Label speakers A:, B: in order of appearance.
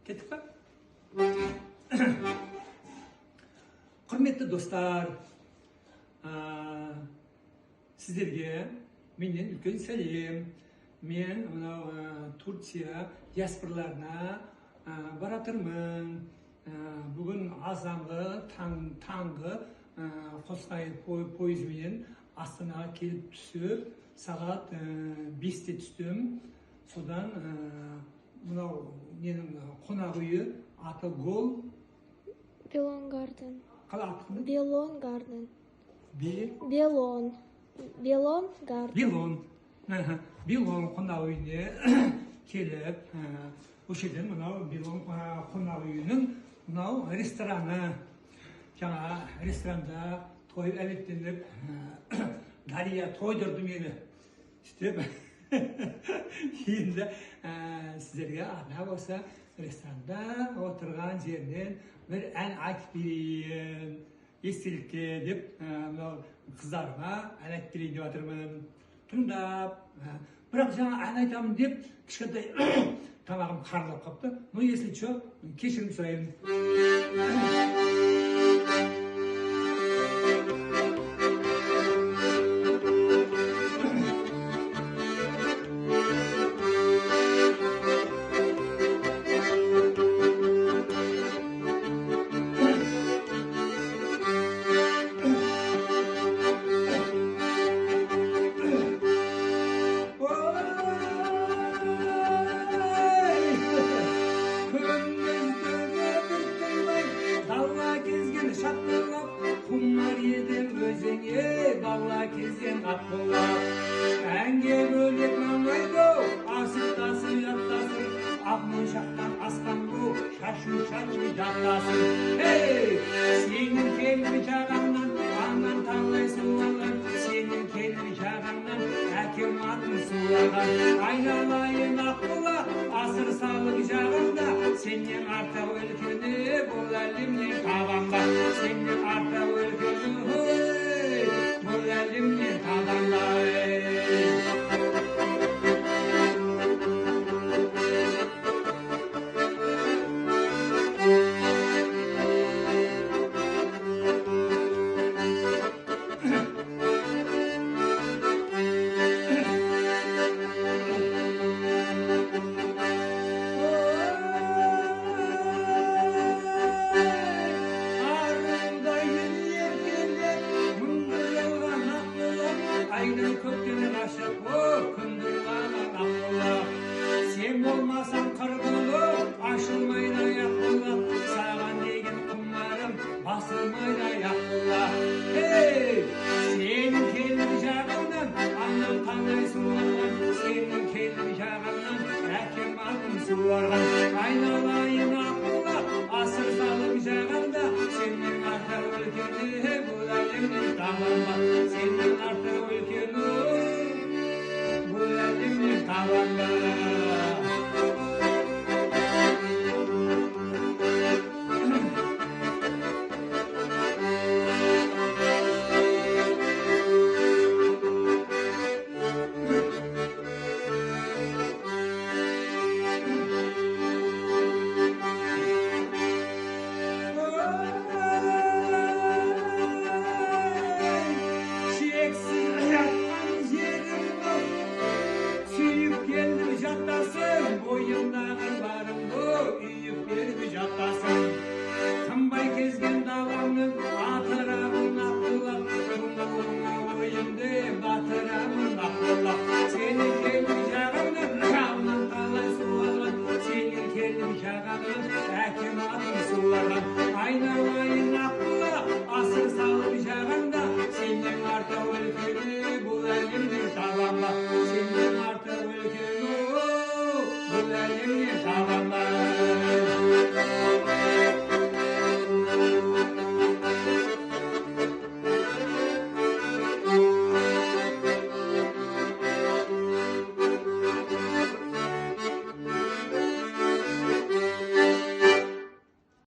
A: Kettik mi? Құрметті достар, сіздерге менен үлкен сәлем. Мен Турция диаспораларына баратырмын. Бүгін азанғы таңғы Қосқайыр пойызымен Астанаға келіп түсіп, сағат 5-те түстім. Содан мынау менің қонақ үйі аты Гол
B: Белон Гарден.
A: Қалай аты?
B: Белон Гарден. Белон Гарден.
A: Белон қонақ үйіне келіп, осы жерден мынау Белон қонақ үйінің мынау рестораны. Жаңа ресторанда той әлеттеніп, Дария тойдырды мені. Сөйтіп, енді сіздерге арнап осы ресторанда отырған жерінен бір ән айтып берейін, естелікке деп, қыздарыма ән айтып берейін деп жатырмын. Тыңдап, бірақ жаңа ән айтамын деп, кішкентай тамағым қарылап қапты. Но если что, кешірім сұраймын. Бала кезден аққулап, әнге бөлек маңайды, асықтасын, ұяттасын, ақ моншақтан асқан бұ, шашу жаттасын. Сенің келін жағаңнан, аңнан таңдай суалған, сенің келін жағаңнан, әкем атын суалған. Айналайын аққулап, асыр салық жағында, сенен арта өлкені, бұл әлемнен табанға, сенен арта өлкені, бұл әлемнен табанға.